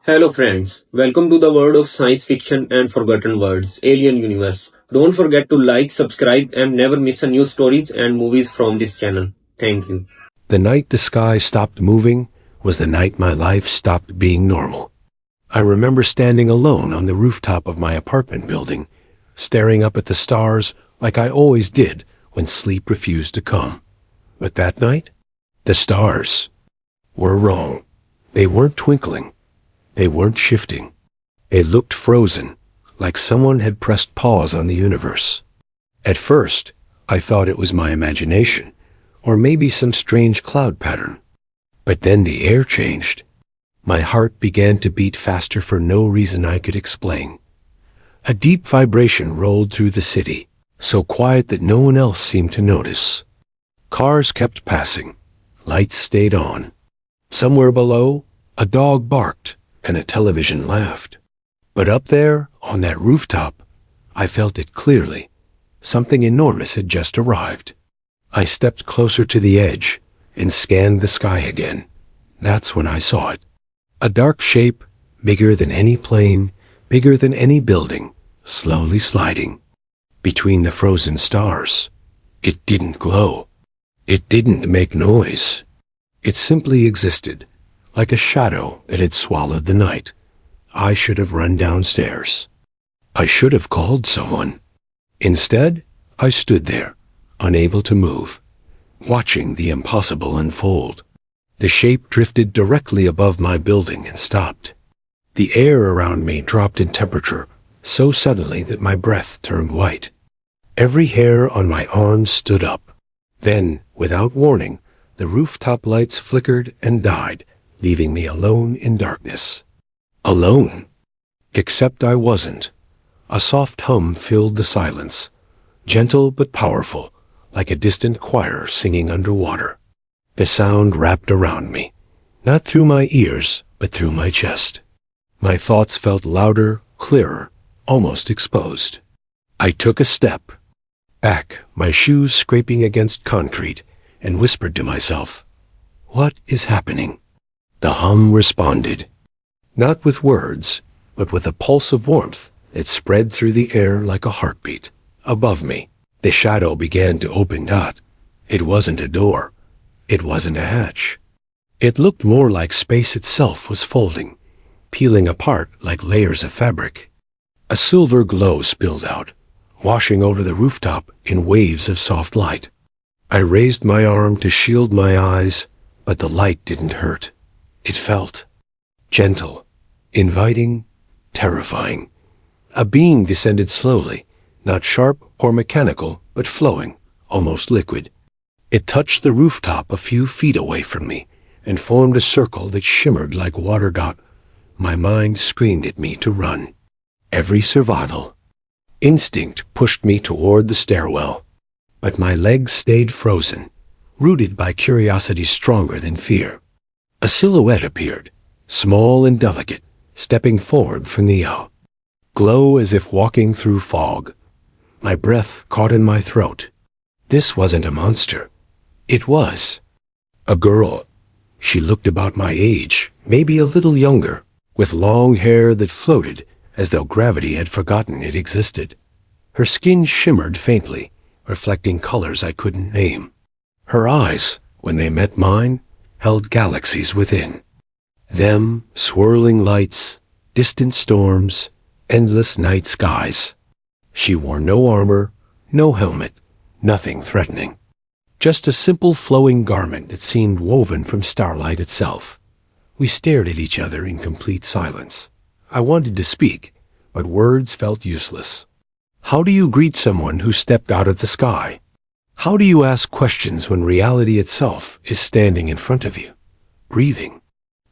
Hello friends, welcome to the world of science fiction and forgotten words, Alien Universe. Don't forget to like, subscribe and never miss a new stories and movies from this channel. Thank you. The night the sky stopped moving was the night my life stopped being normal. I remember standing alone on the rooftop of my apartment building, staring up at the stars like I always did when sleep refused to come. But that night, the stars were wrong. They weren't twinkling. They weren't shifting. They looked frozen, like someone had pressed pause on the universe. At first, I thought it was my imagination, or maybe some strange cloud pattern. But then the air changed. My heart began to beat faster for no reason I could explain. A deep vibration rolled through the city, so quiet that no one else seemed to notice. Cars kept passing. Lights stayed on. Somewhere below, a dog barked and a television laughed. But up there, on that rooftop, I felt it clearly. Something enormous had just arrived. I stepped closer to the edge and scanned the sky again. That's when I saw it. A dark shape, bigger than any plane, bigger than any building, slowly sliding between the frozen stars. It didn't glow. It didn't make noise. It simply existed, like a shadow that had swallowed the night. I should have run downstairs. I should have called someone. Instead, I stood there, unable to move, watching the impossible unfold. The shape drifted directly above my building and stopped. The air around me dropped in temperature so suddenly that my breath turned white. Every hair on my arm stood up. Then, without warning, the rooftop lights flickered and died, leaving me alone in darkness. Alone. Except I wasn't. A soft hum filled the silence, gentle but powerful, like a distant choir singing underwater. The sound wrapped around me, not through my ears, but through my chest. My thoughts felt louder, clearer, almost exposed. I took a step back, my shoes scraping against concrete, and whispered to myself, "What is happening?" The hum responded, not with words, but with a pulse of warmth that spread through the air like a heartbeat. Above me, the shadow began to open not. It wasn't a door. It wasn't a hatch. It looked more like space itself was folding, peeling apart like layers of fabric. A silver glow spilled out, washing over the rooftop in waves of soft light. I raised my arm to shield my eyes, but the light didn't hurt. It felt gentle, inviting, terrifying. A beam descended slowly, not sharp or mechanical, but flowing, almost liquid. It touched the rooftop a few feet away from me and formed a circle that shimmered like water dot. My mind screamed at me to run. Every survival instinct pushed me toward the stairwell, but my legs stayed frozen, rooted by curiosity stronger than fear. A silhouette appeared, small and delicate, stepping forward from the glow as if walking through fog. My breath caught in my throat. This wasn't a monster. It was a girl. She looked about my age, maybe a little younger, with long hair that floated as though gravity had forgotten it existed. Her skin shimmered faintly, reflecting colors I couldn't name. Her eyes, when they met mine, held galaxies within. Them, swirling lights, distant storms, endless night skies. She wore no armor, no helmet, nothing threatening. Just a simple flowing garment that seemed woven from starlight itself. We stared at each other in complete silence. I wanted to speak, but words felt useless. How do you greet someone who stepped out of the sky? How do you ask questions when reality itself is standing in front of you, breathing?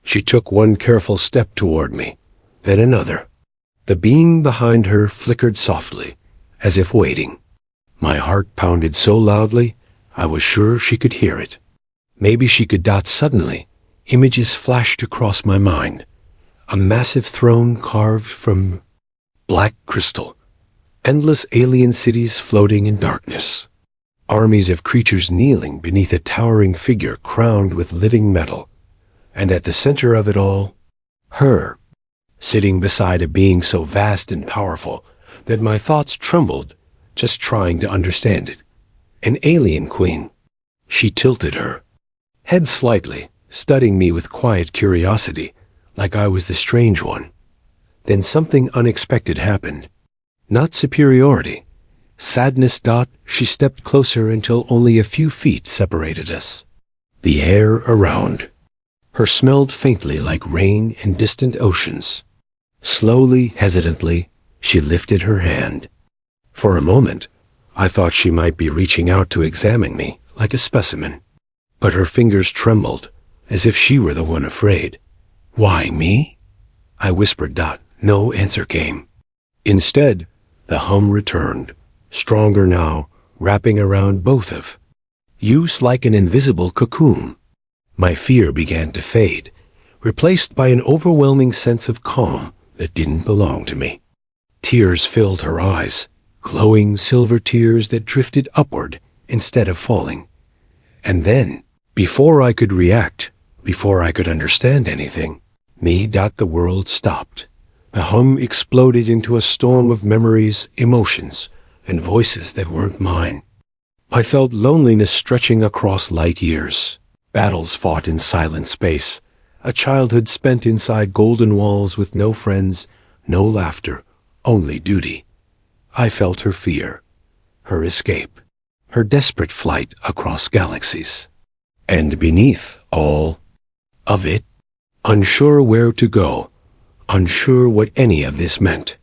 She took one careful step toward me, then another. The being behind her flickered softly, as if waiting. My heart pounded so loudly, I was sure she could hear it. Maybe she could not. Suddenly, images flashed across my mind. A massive throne carved from black crystal. Endless alien cities floating in darkness. Armies of creatures kneeling beneath a towering figure crowned with living metal. And at the center of it all, Her, sitting beside a being so vast and powerful that my thoughts trembled just trying to understand it. An alien queen. She tilted her head slightly, studying me with quiet curiosity, like I was the strange one. Then something unexpected happened. Not superiority. Sadness. She stepped closer until only a few feet separated us. The air around her smelled faintly like rain and distant oceans. Slowly, hesitantly, she lifted her hand. For a moment, I thought she might be reaching out to examine me like a specimen. But her fingers trembled, as if she were the one afraid. Why me? I whispered. No answer came. Instead, the hum returned, stronger now, wrapping around both of us like an invisible cocoon. My fear began to fade, replaced by an overwhelming sense of calm that didn't belong to me. Tears filled her eyes, glowing silver tears that drifted upward instead of falling. And then, before I could react, before I could understand anything, the world stopped. The hum exploded into a storm of memories, emotions, and voices that weren't mine. I felt loneliness stretching across light years. Battles fought in silent space. A childhood spent inside golden walls with no friends, no laughter, only duty. I felt her fear, her escape, her desperate flight across galaxies. And beneath all of it, unsure where to go, unsure what any of this meant.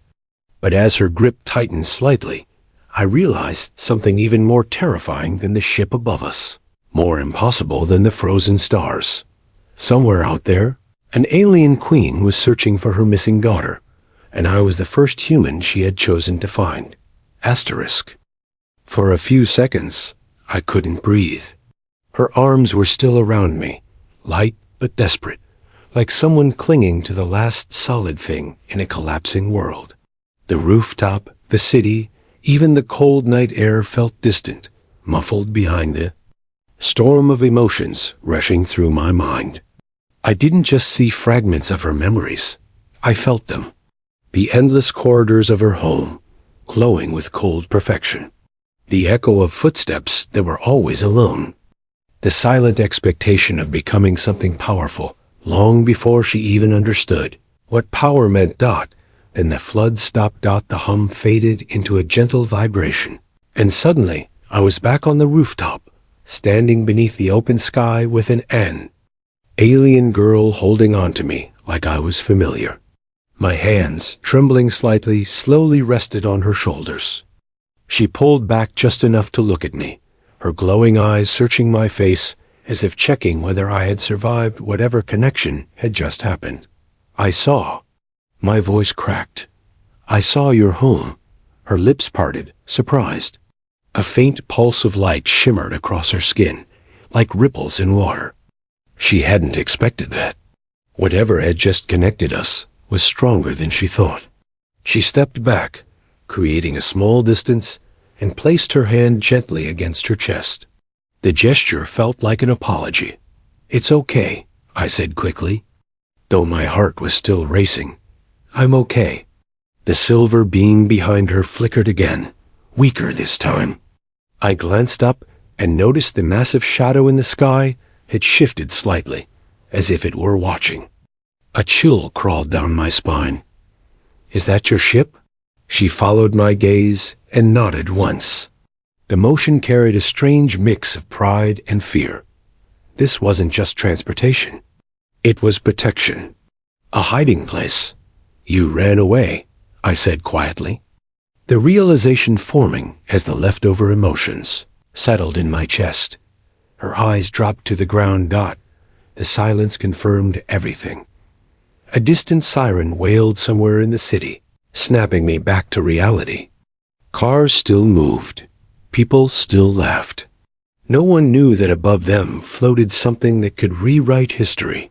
But as her grip tightened slightly, I realized something even more terrifying than the ship above us, more impossible than the frozen stars. Somewhere out there, an alien queen was searching for her missing daughter, and I was the first human she had chosen to find. Asterisk. For a few seconds, I couldn't breathe. Her arms were still around me, light but desperate, like someone clinging to the last solid thing in a collapsing world. The rooftop, the city, even the cold night air felt distant, muffled behind the storm of emotions rushing through my mind. I didn't just see fragments of her memories. I felt them. The endless corridors of her home, glowing with cold perfection. The echo of footsteps that were always alone. The silent expectation of becoming something powerful, long before she even understood what power meant. Then the flood stopped. The hum faded into a gentle vibration. And suddenly, I was back on the rooftop, standing beneath the open sky with an alien girl holding on to me like I was familiar. My hands, trembling slightly, slowly rested on her shoulders. She pulled back just enough to look at me, her glowing eyes searching my face as if checking whether I had survived whatever connection had just happened. I saw. My voice cracked. I saw your home. Her lips parted, surprised. A faint pulse of light shimmered across her skin, like ripples in water. She hadn't expected that. Whatever had just connected us was stronger than she thought. She stepped back, creating a small distance, and placed her hand gently against her chest. The gesture felt like an apology. It's okay, I said quickly, though my heart was still racing. I'm okay. The silver beam behind her flickered again, weaker this time. I glanced up and noticed the massive shadow in the sky had shifted slightly, as if it were watching. A chill crawled down my spine. Is that your ship? She followed my gaze and nodded once. The motion carried a strange mix of pride and fear. This wasn't just transportation. It was protection. A hiding place. You ran away, I said quietly. The realization forming as the leftover emotions settled in my chest. Her eyes dropped to the ground. The silence confirmed everything. A distant siren wailed somewhere in the city, snapping me back to reality. Cars still moved. People still laughed. No one knew that above them floated something that could rewrite history.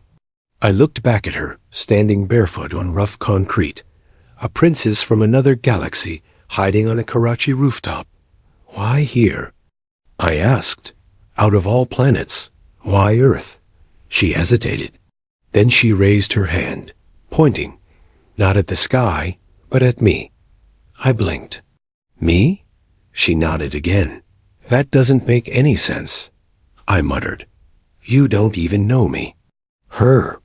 I looked back at her, standing barefoot on rough concrete, a princess from another galaxy hiding on a Karachi rooftop. Why here? I asked. Out of all planets, why Earth? She hesitated. Then she raised her hand, pointing, not at the sky, but at me. I blinked. Me? She nodded again. That doesn't make any sense, I muttered. You don't even know me. Her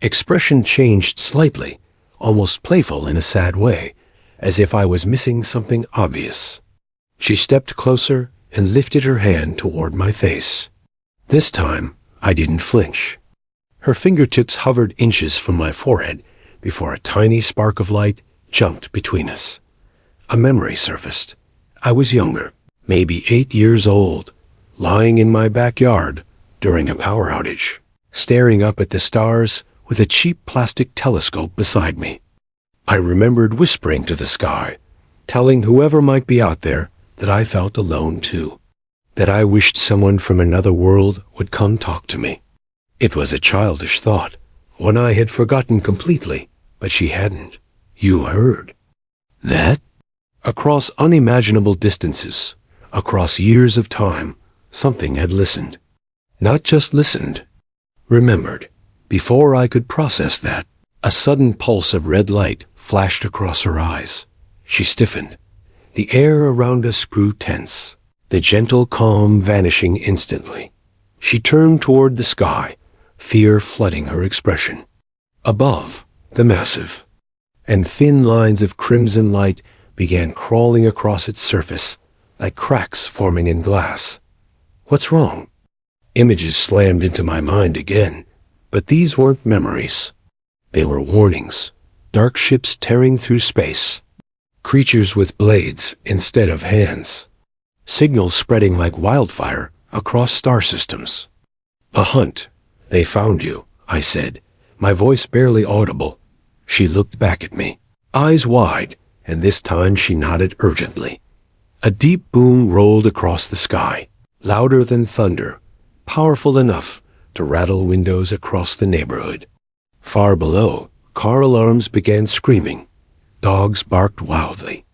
expression changed slightly, almost playful in a sad way, as if I was missing something obvious. She stepped closer and lifted her hand toward my face. This time, I didn't flinch. Her fingertips hovered inches from my forehead before a tiny spark of light jumped between us. A memory surfaced. I was younger, maybe 8 years old, lying in my backyard during a power outage, staring up at the stars with a cheap plastic telescope beside me. I remembered whispering to the sky, telling whoever might be out there that I felt alone too, that I wished someone from another world would come talk to me. It was a childish thought, one I had forgotten completely, but she hadn't. You heard that? Across unimaginable distances, across years of time, something had listened. Not just listened, remembered. Before I could process that, a sudden pulse of red light flashed across her eyes. She stiffened. The air around us grew tense, the gentle calm vanishing instantly. She turned toward the sky, fear flooding her expression. Above, the massive, and thin lines of crimson light began crawling across its surface, like cracks forming in glass. What's wrong? Images slammed into my mind again, but these weren't memories. They were warnings. Dark ships tearing through space. Creatures with blades instead of hands. Signals spreading like wildfire across star systems. A hunt. They found you, I said, my voice barely audible. She looked back at me, eyes wide, and this time she nodded urgently. A deep boom rolled across the sky, louder than thunder, powerful enough to rattle windows across the neighborhood. Far below, car alarms began screaming. Dogs barked wildly.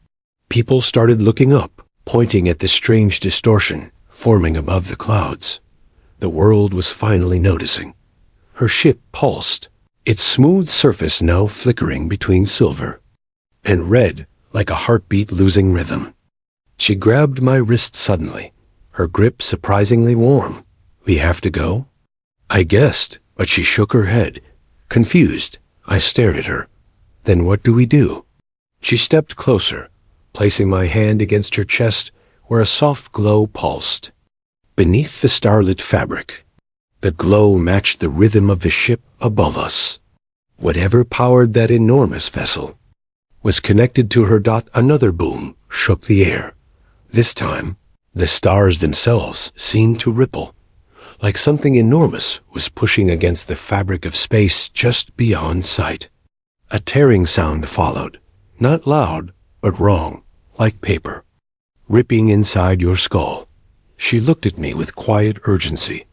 People started looking up, pointing at the strange distortion forming above the clouds. The world was finally noticing. Her ship pulsed, its smooth surface now flickering between silver and red like a heartbeat losing rhythm. She grabbed my wrist suddenly, her grip surprisingly warm. We have to go? I guessed, but she shook her head. Confused, I stared at her. Then what do we do? She stepped closer, placing my hand against her chest where a soft glow pulsed. Beneath the starlit fabric, the glow matched the rhythm of the ship above us. Whatever powered that enormous vessel was connected to her. Another boom shook the air. This time, the stars themselves seemed to ripple, like something enormous was pushing against the fabric of space just beyond sight. A tearing sound followed, not loud, but wrong, like paper, ripping inside your skull. She looked at me with quiet urgency,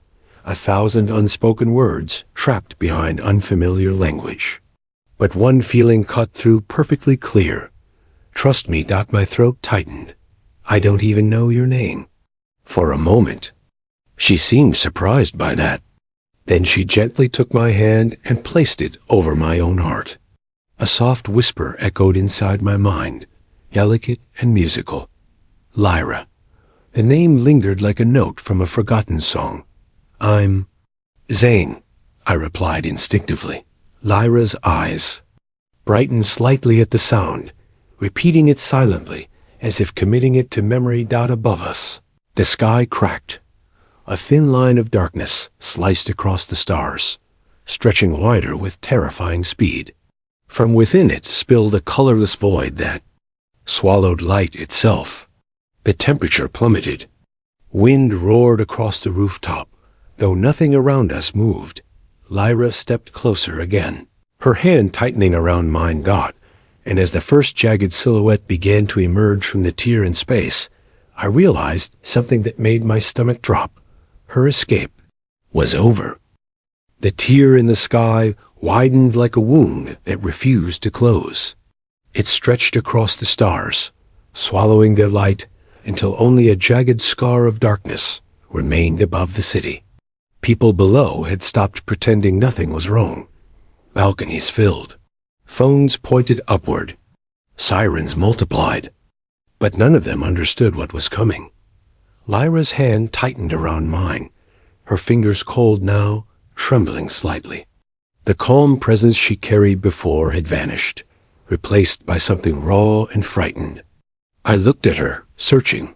1,000 unspoken words trapped behind unfamiliar language. But one feeling cut through perfectly clear. Trust me. My throat tightened. I don't even know your name. For a moment, she seemed surprised by that. Then she gently took my hand and placed it over my own heart. A soft whisper echoed inside my mind, delicate and musical. Lyra. The name lingered like a note from a forgotten song. I'm Zane, I replied instinctively. Lyra's eyes brightened slightly at the sound, repeating it silently, as if committing it to memory. Above us, the sky cracked. A thin line of darkness sliced across the stars, stretching wider with terrifying speed. From within it spilled a colorless void that swallowed light itself. The temperature plummeted. Wind roared across the rooftop, though nothing around us moved. Lyra stepped closer again, her hand tightening around mine. And as the first jagged silhouette began to emerge from the tear in space, I realized something that made my stomach drop. Her escape was over. The tear in the sky widened like a wound that refused to close. It stretched across the stars, swallowing their light until only a jagged scar of darkness remained above the city. People below had stopped pretending nothing was wrong. Balconies filled, Phones pointed upward. Sirens multiplied. But none of them understood what was coming. Lyra's hand tightened around mine, her fingers cold now, trembling slightly. The calm presence she carried before had vanished, replaced by something raw and frightened. I looked at her, searching.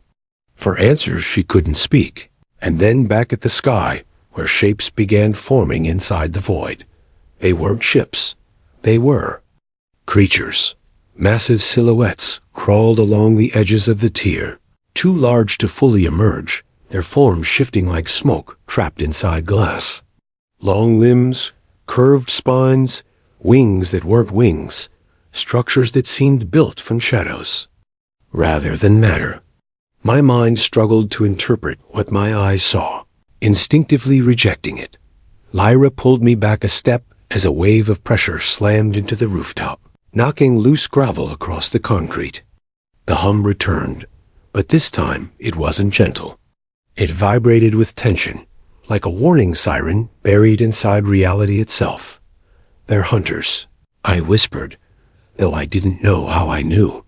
For answers she couldn't speak, and then back at the sky, where shapes began forming inside the void. They weren't ships. They were creatures. Massive silhouettes crawled along the edges of the tier, too large to fully emerge, their forms shifting like smoke trapped inside glass. Long limbs, curved spines, wings that weren't wings, structures that seemed built from shadows, rather than matter. My mind struggled to interpret what my eyes saw, instinctively rejecting it. Lyra pulled me back a step as a wave of pressure slammed into the rooftop, knocking loose gravel across the concrete. The hum returned, but this time it wasn't gentle. It vibrated with tension, like a warning siren buried inside reality itself. "They're hunters," I whispered, though I didn't know how I knew.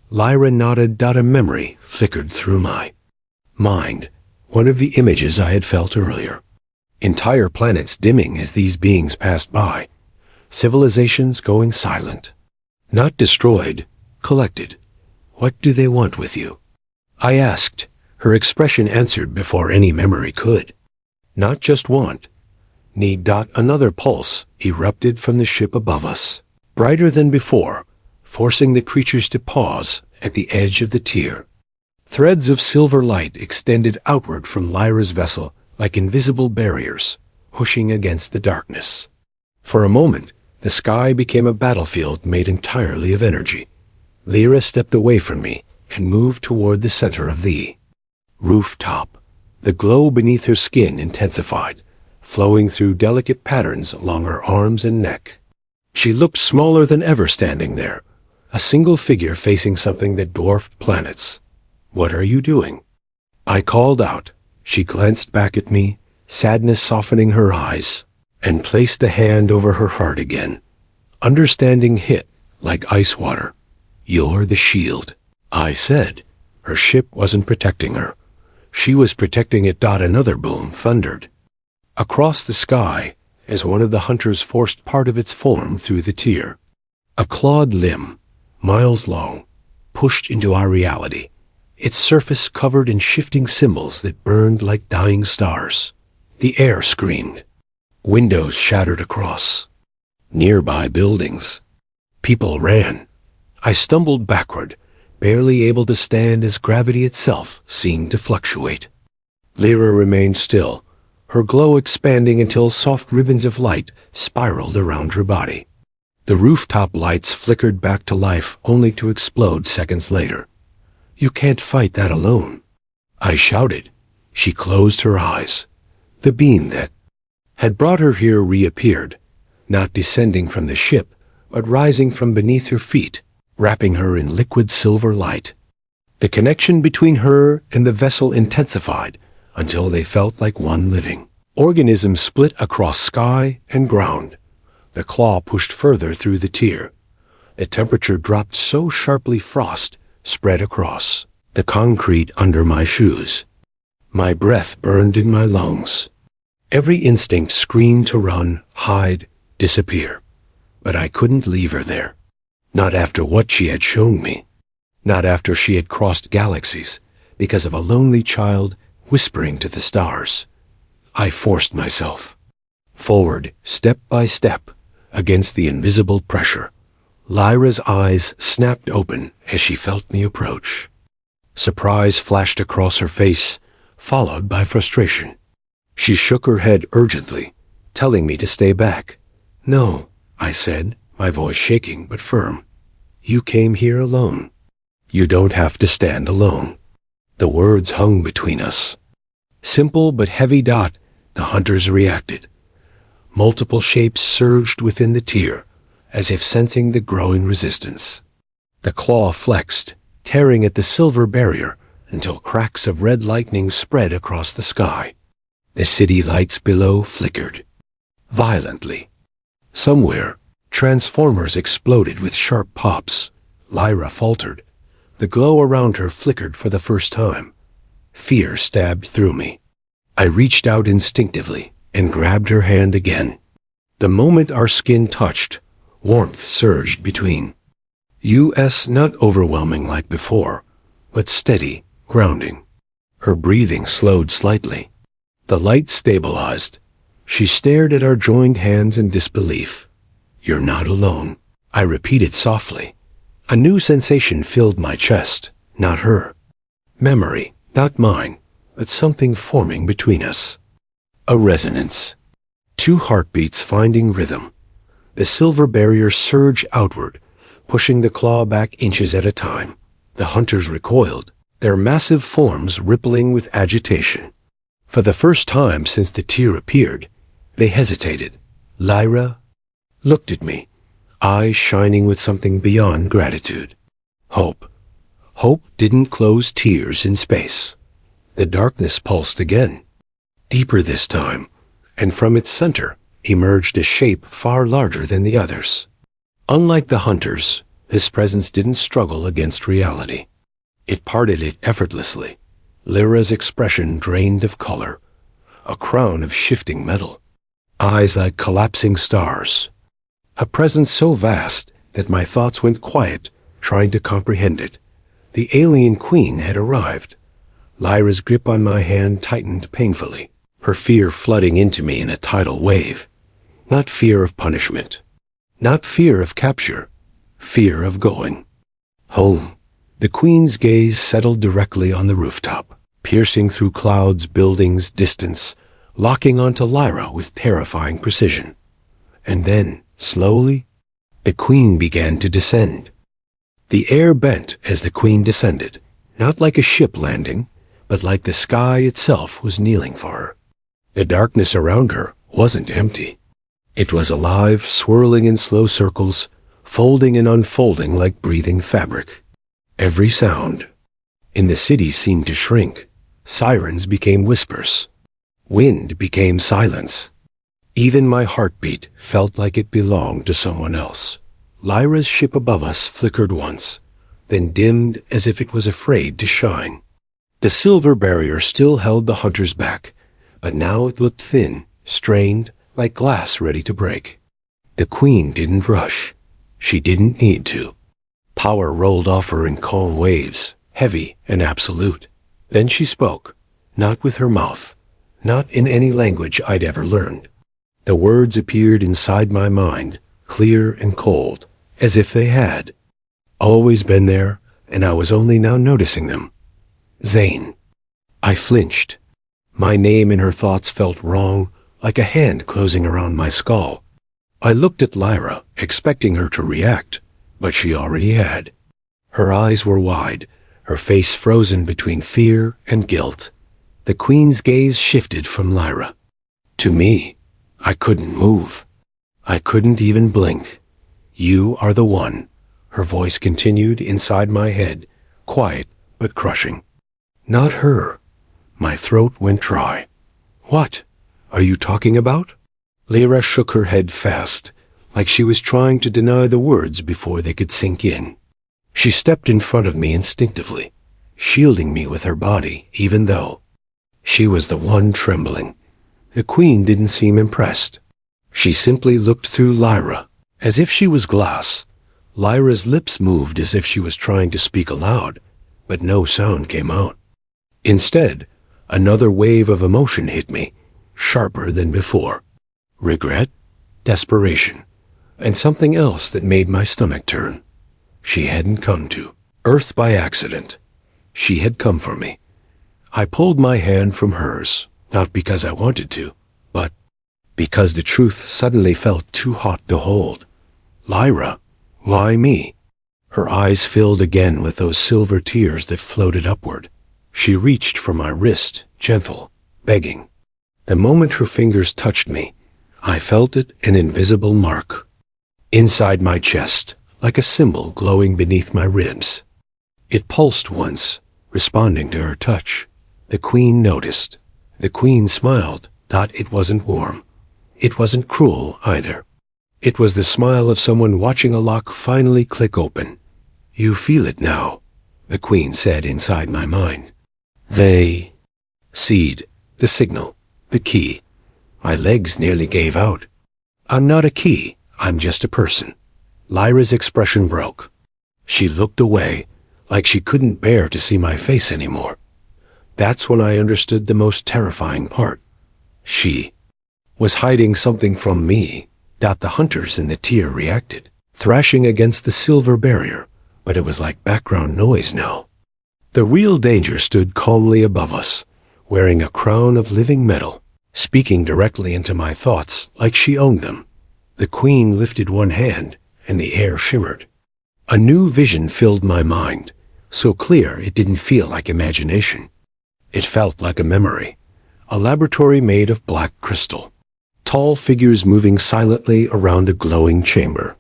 Lyra nodded. A memory flickered through my mind, one of the images I had felt earlier. Entire planets dimming as these beings passed by. Civilizations going silent. Not destroyed, collected. "What do they want with you?" I asked. Her expression answered before any memory could. "Not just want. Need." Another pulse erupted from the ship above us, brighter than before, forcing the creatures to pause at the edge of the tier. Threads of silver light extended outward from Lyra's vessel like invisible barriers, pushing against the darkness. For a moment, the sky became a battlefield made entirely of energy. Lyra stepped away from me and moved toward the center of the rooftop. The glow beneath her skin intensified, flowing through delicate patterns along her arms and neck. She looked smaller than ever standing there, a single figure facing something that dwarfed planets. "What are you doing?" I called out. She glanced back at me, sadness softening her eyes, and placed a hand over her heart again. Understanding hit like ice water. "You're the shield," I said. Her ship wasn't protecting her. She was protecting it. Another boom thundered across the sky as one of the hunters forced part of its form through the tier. A clawed limb, miles long, pushed into our reality, its surface covered in shifting symbols that burned like dying stars. The air screamed. Windows shattered across nearby buildings. People ran. I stumbled backward, barely able to stand as gravity itself seemed to fluctuate. Lyra remained still, her glow expanding until soft ribbons of light spiraled around her body. The rooftop lights flickered back to life only to explode seconds later. "You can't fight that alone," I shouted. She closed her eyes. The beam that had brought her here reappeared, not descending from the ship, but rising from beneath her feet, wrapping her in liquid silver light. The connection between her and the vessel intensified until they felt like one living organism split across sky and ground. The claw pushed further through the tier. The temperature dropped so sharply frost spread across the concrete under my shoes. My breath burned in my lungs. Every instinct screamed to run, hide, disappear. But I couldn't leave her there. Not after what she had shown me. Not after she had crossed galaxies because of a lonely child whispering to the stars. I forced myself forward, step by step, against the invisible pressure. Lyra's eyes snapped open as she felt me approach. Surprise flashed across her face, followed by frustration. She shook her head urgently, telling me to stay back. "No," I said, my voice shaking but firm. "You came here alone. You don't have to stand alone." The words hung between us. Simple but heavy. The hunters reacted. Multiple shapes surged within the tier, as if sensing the growing resistance. The claw flexed, tearing at the silver barrier until cracks of red lightning spread across the sky. The city lights below flickered violently. Somewhere, Transformers exploded with sharp pops. Lyra faltered. The glow around her flickered for the first time. Fear stabbed through me. I reached out instinctively and grabbed her hand again. The moment our skin touched, warmth surged between. Not overwhelming like before, but steady, grounding. Her breathing slowed slightly. The light stabilized. She stared at our joined hands in disbelief. "You're not alone," I repeated softly. A new sensation filled my chest, not her. Memory, not mine, but something forming between us. A resonance. 2 heartbeats finding rhythm. The silver barrier surged outward, pushing the claw back inches at a time. The hunters recoiled, their massive forms rippling with agitation. For the first time since the tear appeared, they hesitated. Lyra looked at me, eyes shining with something beyond gratitude. Hope. Hope didn't close tears in space. The darkness pulsed again, deeper this time, and from its center emerged a shape far larger than the others. Unlike the hunters, this presence didn't struggle against reality. It parted it effortlessly. Lyra's expression drained of color, a crown of shifting metal, eyes like collapsing stars. A presence so vast that my thoughts went quiet, trying to comprehend it. The alien queen had arrived. Lyra's grip on my hand tightened painfully, her fear flooding into me in a tidal wave. Not fear of punishment, not fear of capture, fear of going. Home. The queen's gaze settled directly on the rooftop, piercing through clouds, buildings, distance, locking onto Lyra with terrifying precision. And then, slowly, the queen began to descend. The air bent as the queen descended, not like a ship landing, but like the sky itself was kneeling for her. The darkness around her wasn't empty. It was alive, swirling in slow circles, folding and unfolding like breathing fabric. Every sound in the city seemed to shrink. Sirens became whispers. Wind became silence. Even my heartbeat felt like it belonged to someone else. Lyra's ship above us flickered once, then dimmed as if it was afraid to shine. The silver barrier still held the hunters back, but now it looked thin, strained, like glass ready to break. The queen didn't rush. She didn't need to. Power rolled off her in calm waves, heavy and absolute. Then she spoke, not with her mouth, not in any language I'd ever learned. The words appeared inside my mind, clear and cold, as if they had always been there, and I was only now noticing them. Zane. I flinched. My name in her thoughts felt wrong, like a hand closing around my skull. I looked at Lyra, expecting her to react, but she already had. Her eyes were wide, her face frozen between fear and guilt. The queen's gaze shifted from Lyra to me. I couldn't move. I couldn't even blink. "You are the one," her voice continued inside my head, quiet but crushing. "Not her." My throat went dry. "What are you talking about?" Lyra shook her head fast, like she was trying to deny the words before they could sink in. She stepped in front of me instinctively, shielding me with her body, even though she was the one trembling. The queen didn't seem impressed. She simply looked through Lyra, as if she was glass. Lyra's lips moved as if she was trying to speak aloud, but no sound came out. Instead, another wave of emotion hit me, sharper than before. Regret, desperation, and something else that made my stomach turn. She hadn't come to Earth by accident. She had come for me. I pulled my hand from hers, not because I wanted to, but because the truth suddenly felt too hot to hold. Lyra, why me? Her eyes filled again with those silver tears that floated upward. She reached for my wrist, gentle, begging. The moment her fingers touched me, I felt it, an invisible mark. Inside my chest, like a symbol glowing beneath my ribs. It pulsed once, responding to her touch. The queen noticed. The queen smiled, not it wasn't warm. It wasn't cruel either. It was the smile of someone watching a lock finally click open. You feel it now, the Queen said inside my mind. They... Seed, the signal, the key. My legs nearly gave out. I'm not a key, I'm just a person. Lyra's expression broke. She looked away, like she couldn't bear to see my face anymore. That's when I understood the most terrifying part. She was hiding something from me. The hunters in the tier reacted, thrashing against the silver barrier, but it was like background noise now. The real danger stood calmly above us, wearing a crown of living metal, speaking directly into my thoughts like she owned them. The Queen lifted one hand, and the air shimmered. A new vision filled my mind, so clear it didn't feel like imagination. It felt like a memory, a laboratory made of black crystal. Tall figures moving silently around a glowing chamber.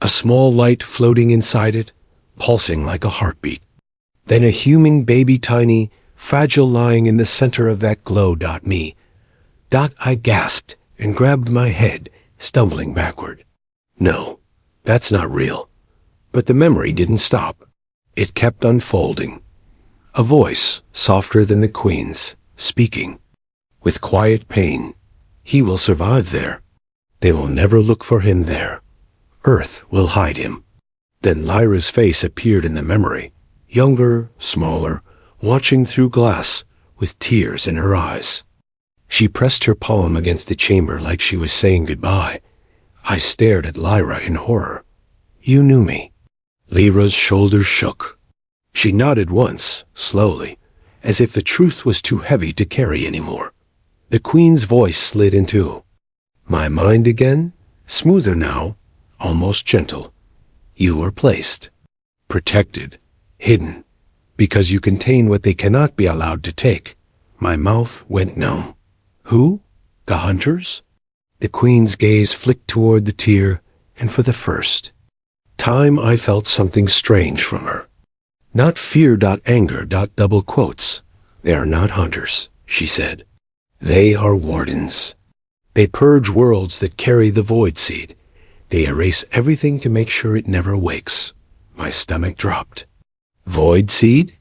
A small light floating inside it, pulsing like a heartbeat. Then a human baby tiny, fragile lying in the center of that glow. Me. I gasped and grabbed my head, stumbling backward. No, that's not real. But the memory didn't stop. It kept unfolding. A voice, softer than the Queen's, speaking. With quiet pain. He will survive there. They will never look for him there. Earth will hide him. Then Lyra's face appeared in the memory, younger, smaller, watching through glass, with tears in her eyes. She pressed her palm against the chamber like she was saying goodbye. I stared at Lyra in horror. You knew me. Lyra's shoulders shook. She nodded once, slowly, as if the truth was too heavy to carry anymore. The Queen's voice slid into my mind again, smoother now, almost gentle. You were placed, protected, hidden, because you contain what they cannot be allowed to take. My mouth went numb. Who? The hunters? The Queen's gaze flicked toward the tier, and for the first time I felt something strange from her. Not fear. Anger. Double quotes. They are not hunters, she said. They are wardens. They purge worlds that carry the void seed. They erase everything to make sure it never wakes. My stomach dropped. Void seed?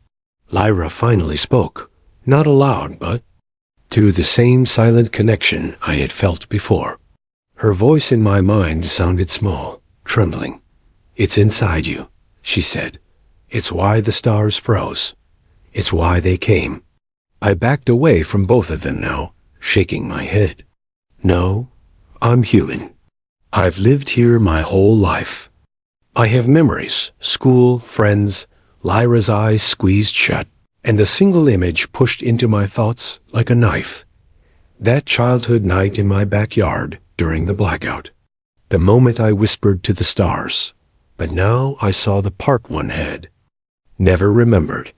Lyra finally spoke, not aloud, but through the same silent connection I had felt before. Her voice in my mind sounded small, trembling. It's inside you, she said. It's why the stars froze. It's why they came. I backed away from both of them now, shaking my head. No, I'm human. I've lived here my whole life. I have memories, school, friends, Lyra's eyes squeezed shut, and a single image pushed into my thoughts like a knife. That childhood night in my backyard during the blackout. The moment I whispered to the stars. But now I saw the part one had. Never remembered.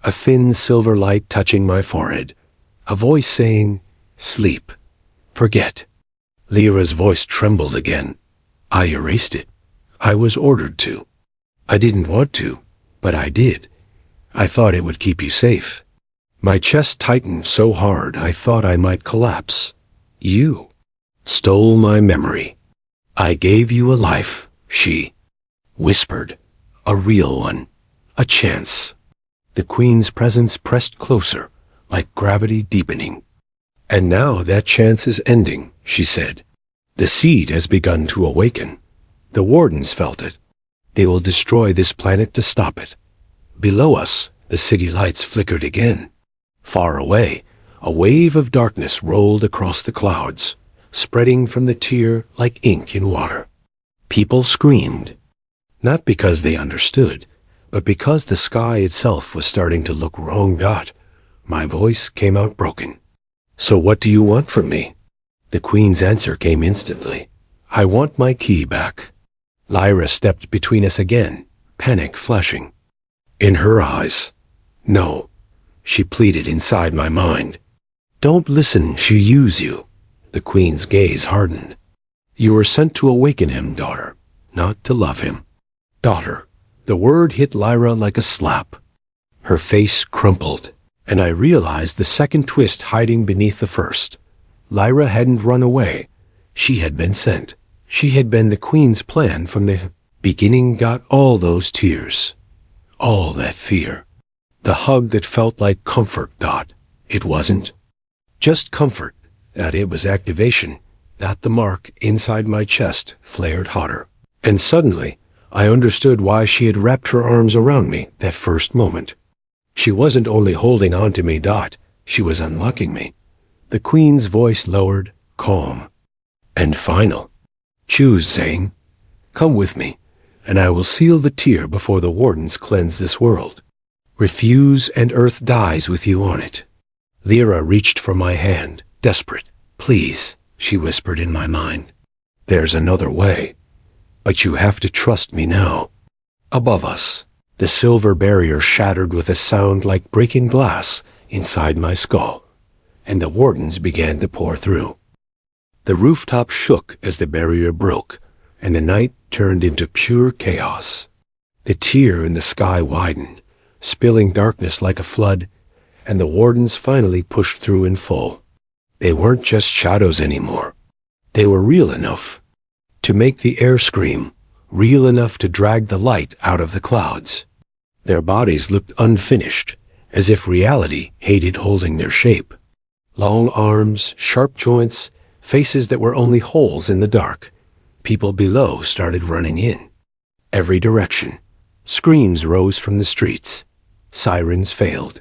A thin silver light touching my forehead. A voice saying, sleep. Forget. Lyra's voice trembled again. I erased it. I was ordered to. I didn't want to, but I did. I thought it would keep you safe. My chest tightened so hard I thought I might collapse. You stole my memory. I gave you a life, she whispered. A real one. A chance. The Queen's presence pressed closer, like gravity deepening. And now that chance is ending, she said. The seed has begun to awaken. The wardens felt it. They will destroy this planet to stop it. Below us, the city lights flickered again. Far away, a wave of darkness rolled across the clouds, spreading from the tier like ink in water. People screamed, not because they understood, but because the sky itself was starting to look wrong. My voice came out broken. So what do you want from me? The Queen's answer came instantly. I want my key back. Lyra stepped between us again, panic flashing in her eyes. No, she pleaded inside my mind. Don't listen, she'll use you. The Queen's gaze hardened. You were sent to awaken him, daughter, not to love him. Daughter. The word hit Lyra like a slap. Her face crumpled, and I realized the second twist hiding beneath the first. Lyra hadn't run away. She had been sent. She had been the Queen's plan from the beginning, got all those tears, all that fear. The hug that felt like comfort, Dot. It wasn't just comfort, that it was activation, that the mark inside my chest flared hotter. And suddenly, I understood why she had wrapped her arms around me that first moment. She wasn't only holding on to me, Dot, she was unlocking me. The Queen's voice lowered, calm, and final. Choose, Zane. Come with me, and I will seal the tear before the wardens cleanse this world. Refuse, and Earth dies with you on it. Lyra reached for my hand, desperate. Please, she whispered in my mind. There's another way. But you have to trust me now. Above us, the silver barrier shattered with a sound like breaking glass inside my skull, and the wardens began to pour through. The rooftop shook as the barrier broke, and the night turned into pure chaos. The tear in the sky widened, spilling darkness like a flood, and the wardens finally pushed through in full. They weren't just shadows anymore. They were real enough to make the air scream, real enough to drag the light out of the clouds. Their bodies looked unfinished, as if reality hated holding their shape. Long arms, sharp joints, faces that were only holes in the dark. People below started running in. Every direction. Screams rose from the streets. Sirens failed.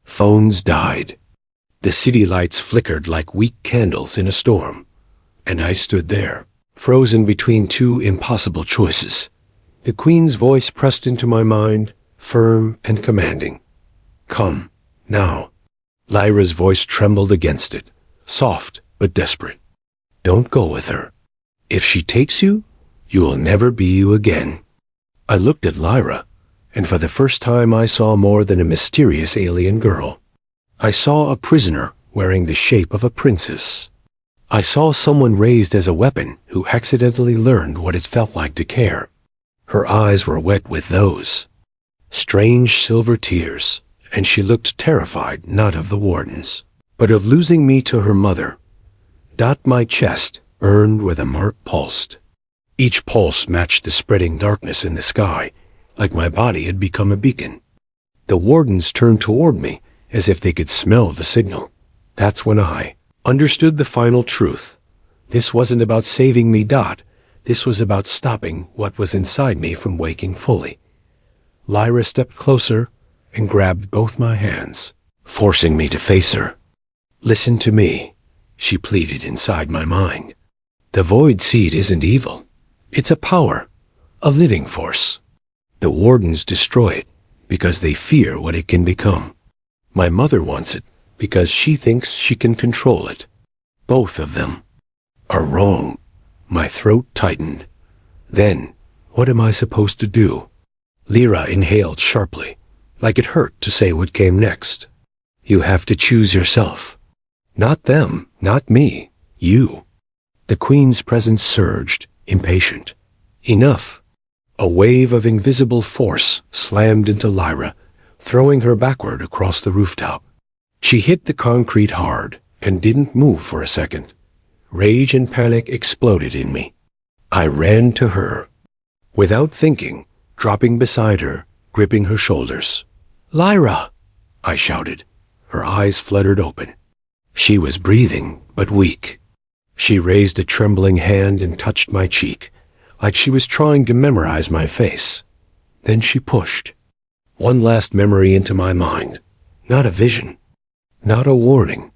Phones died. The city lights flickered like weak candles in a storm. And I stood there, frozen between two impossible choices. The Queen's voice pressed into my mind, firm and commanding. Come, now. Lyra's voice trembled against it, soft but desperate. Don't go with her. If she takes you, you will never be you again. I looked at Lyra, and for the first time I saw more than a mysterious alien girl. I saw a prisoner wearing the shape of a princess. I saw someone raised as a weapon who accidentally learned what it felt like to care. Her eyes were wet with those strange silver tears, and she looked terrified not of the wardens, but of losing me to her mother. My chest burned where the mark pulsed. Each pulse matched the spreading darkness in the sky, like my body had become a beacon. The wardens turned toward me as if they could smell the signal. That's when I understood the final truth. This wasn't about saving me, This was about stopping what was inside me from waking fully. Lyra stepped closer and grabbed both my hands, forcing me to face her. Listen to me, she pleaded inside my mind. The void seed isn't evil. It's a power, a living force. The wardens destroy it because they fear what it can become. My mother wants it because she thinks she can control it. Both of them are wrong. My throat tightened. Then, what am I supposed to do? Lyra inhaled sharply, like it hurt to say what came next. You have to choose yourself. Not them, not me, you. The Queen's presence surged, impatient. Enough. A wave of invisible force slammed into Lyra, throwing her backward across the rooftop. She hit the concrete hard and didn't move for a second. Rage and panic exploded in me. I ran to her. Without thinking, dropping beside her, gripping her shoulders. Lyra! I shouted. Her eyes fluttered open. She was breathing, but weak. She raised a trembling hand and touched my cheek, like she was trying to memorize my face. Then she pushed. One last memory into my mind. Not a vision. Not a warning.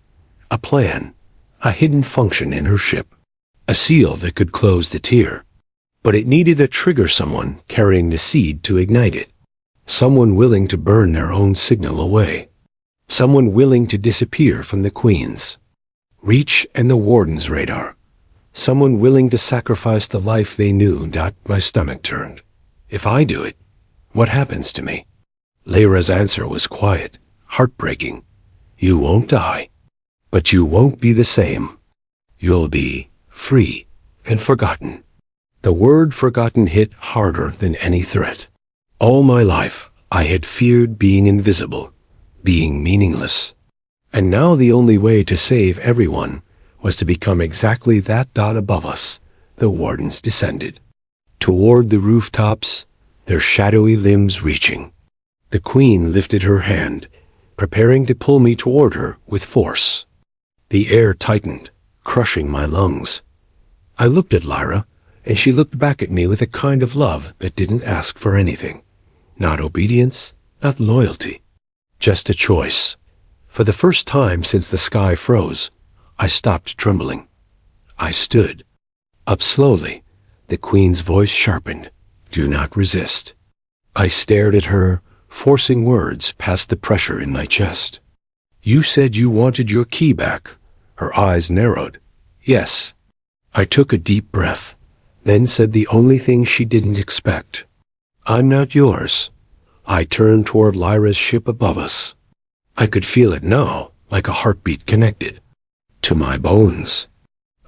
A plan. A hidden function in her ship. A seal that could close the tear. But it needed to trigger someone carrying the seed to ignite it. Someone willing to burn their own signal away. Someone willing to disappear from the Queen's reach and the warden's radar. Someone willing to sacrifice the life they knew. My stomach turned. If I do it, what happens to me? Lyra's answer was quiet, heartbreaking. You won't die, but you won't be the same. You'll be free and forgotten. The word forgotten hit harder than any threat. All my life, I had feared being invisible, being meaningless. And now the only way to save everyone was to become exactly that dot above us, the wardens descended. Toward the rooftops, their shadowy limbs reaching. The queen lifted her hand, preparing to pull me toward her with force. The air tightened, crushing my lungs. I looked at Lyra, and she looked back at me with a kind of love that didn't ask for anything. Not obedience, not loyalty. Just a choice. For the first time since the sky froze, I stopped trembling. I stood. Up slowly, the queen's voice sharpened. Do not resist. I stared at her, forcing words past the pressure in my chest. You said you wanted your key back. Her eyes narrowed. Yes. I took a deep breath, then said the only thing she didn't expect. I'm not yours. I turned toward Lyra's ship above us. I could feel it now, like a heartbeat connected. To my bones.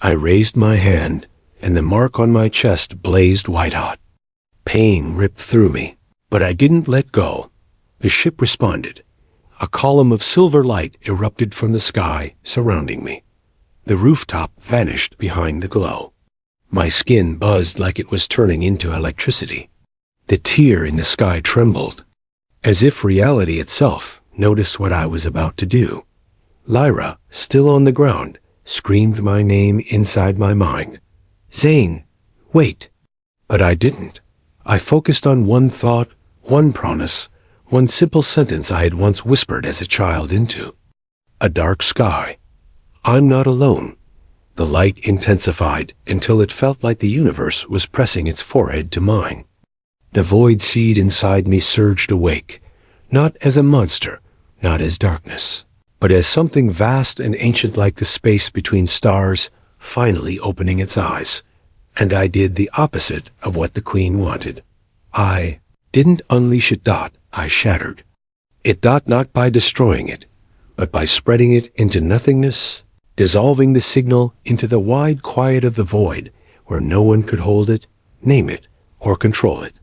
I raised my hand, and the mark on my chest blazed white-hot. Pain ripped through me, but I didn't let go. The ship responded. A column of silver light erupted from the sky, surrounding me. The rooftop vanished behind the glow. My skin buzzed like it was turning into electricity. The tear in the sky trembled, as if reality itself noticed what I was about to do. Lyra, still on the ground, screamed my name inside my mind. Zane, wait. But I didn't. I focused on one thought, one promise, one simple sentence I had once whispered as a child into. A dark sky. I'm not alone. The light intensified until it felt like the universe was pressing its forehead to mine. The void seed inside me surged awake, not as a monster, not as darkness, but as something vast and ancient like the space between stars, finally opening its eyes. And I did the opposite of what the queen wanted. I didn't unleash it. I shattered it. Not by destroying it, but by spreading it into nothingness, dissolving the signal into the wide quiet of the void where no one could hold it, name it, or control it.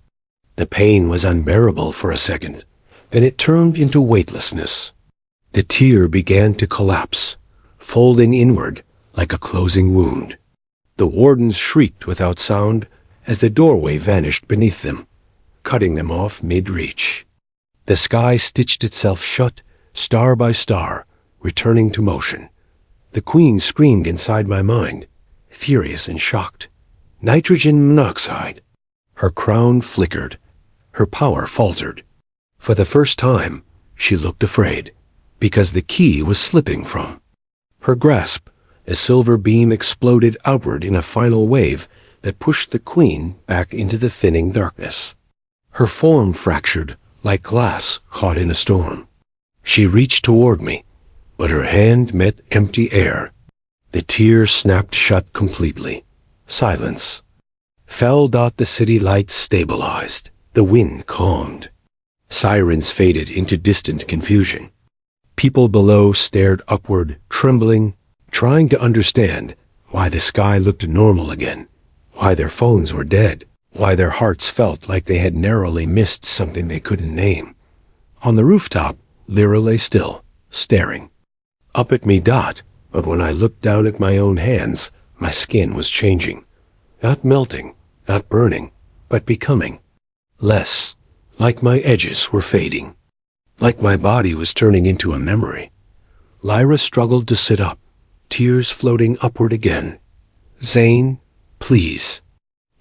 The pain was unbearable for a second. Then it turned into weightlessness. The tear began to collapse, folding inward like a closing wound. The wardens shrieked without sound as the doorway vanished beneath them, cutting them off mid-reach. The sky stitched itself shut, star by star, returning to motion. The queen screamed inside my mind, furious and shocked. Nitrogen monoxide. Her crown flickered. Her power faltered. For the first time, she looked afraid, because the key was slipping from her grasp. A silver beam exploded outward in a final wave that pushed the queen back into the thinning darkness. Her form fractured like glass caught in a storm. She reached toward me, but her hand met empty air. The tear snapped shut completely. Silence. Fell. The city lights stabilized. The wind calmed. Sirens faded into distant confusion. People below stared upward, trembling, trying to understand why the sky looked normal again, why their phones were dead, why their hearts felt like they had narrowly missed something they couldn't name. On the rooftop, Lyra lay still, staring up at me. But when I looked down at my own hands, my skin was changing. Not melting, not burning, but becoming less, like my edges were fading, like my body was turning into a memory. Lyra struggled to sit up, tears floating upward again. Zane, please.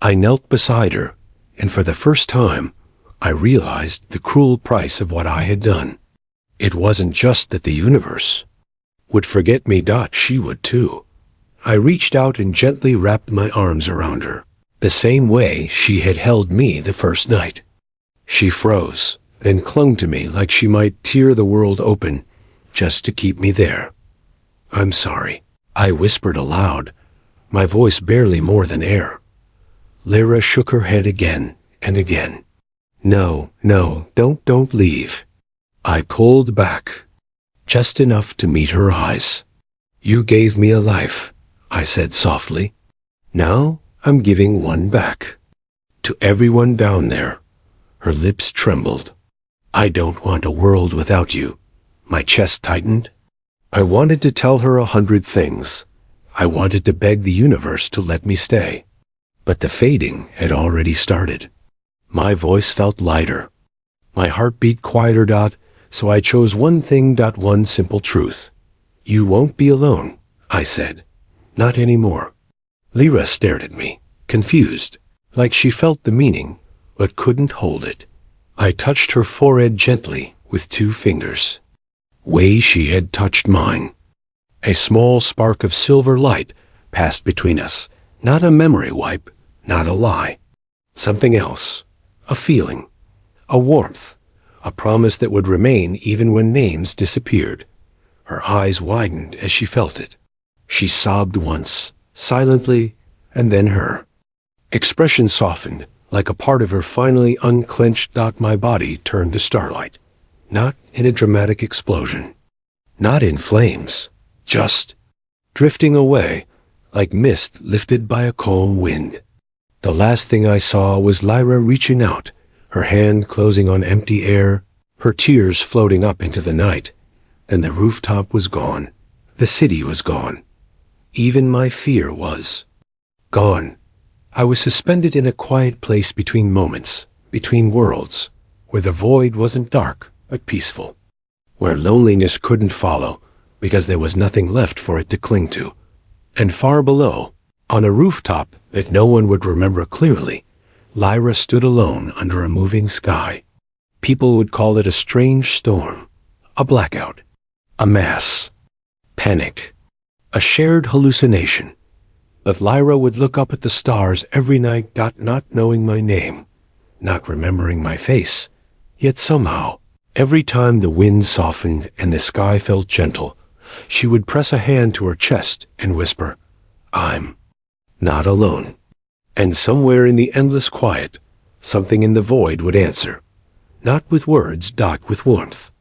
I knelt beside her, and for the first time, I realized the cruel price of what I had done. It wasn't just that the universe would forget me. She would too. I reached out and gently wrapped my arms around her, the same way she had held me the first night. She froze, then clung to me like she might tear the world open just to keep me there. I'm sorry, I whispered aloud, my voice barely more than air. Lyra shook her head again and again. No, don't leave. I pulled back, just enough to meet her eyes. You gave me a life, I said softly. Now I'm giving one back. To everyone down there. Her lips trembled. I don't want a world without you. My chest tightened. I wanted to tell her 100 things. I wanted to beg the universe to let me stay. But the fading had already started. My voice felt lighter. My heart beat quieter. So I chose one thing. One simple truth. You won't be alone, I said. Not anymore. Lyra stared at me, confused, like she felt the meaning, but couldn't hold it. I touched her forehead gently with 2 fingers. Way she had touched mine. A small spark of silver light passed between us. Not a memory wipe, not a lie. Something else. A feeling. A warmth. A promise that would remain even when names disappeared. Her eyes widened as she felt it. She sobbed once, silently, and then her expression softened, like a part of her finally unclenched. My body turned to starlight. Not in a dramatic explosion. Not in flames. Just drifting away, like mist lifted by a calm wind. The last thing I saw was Lyra reaching out, her hand closing on empty air, her tears floating up into the night. And the rooftop was gone. The city was gone. Even my fear was gone. I was suspended in a quiet place between moments, between worlds, where the void wasn't dark, but peaceful, where loneliness couldn't follow, because there was nothing left for it to cling to. And far below, on a rooftop that no one would remember clearly, Lyra stood alone under a moving sky. People would call it a strange storm, a blackout, a mass, panic, a shared hallucination. But Lyra would look up at the stars every night, not knowing my name, not remembering my face, yet somehow, every time the wind softened and the sky felt gentle, she would press a hand to her chest and whisper, "I'm not alone." And somewhere in the endless quiet, something in the void would answer, not with words, with warmth.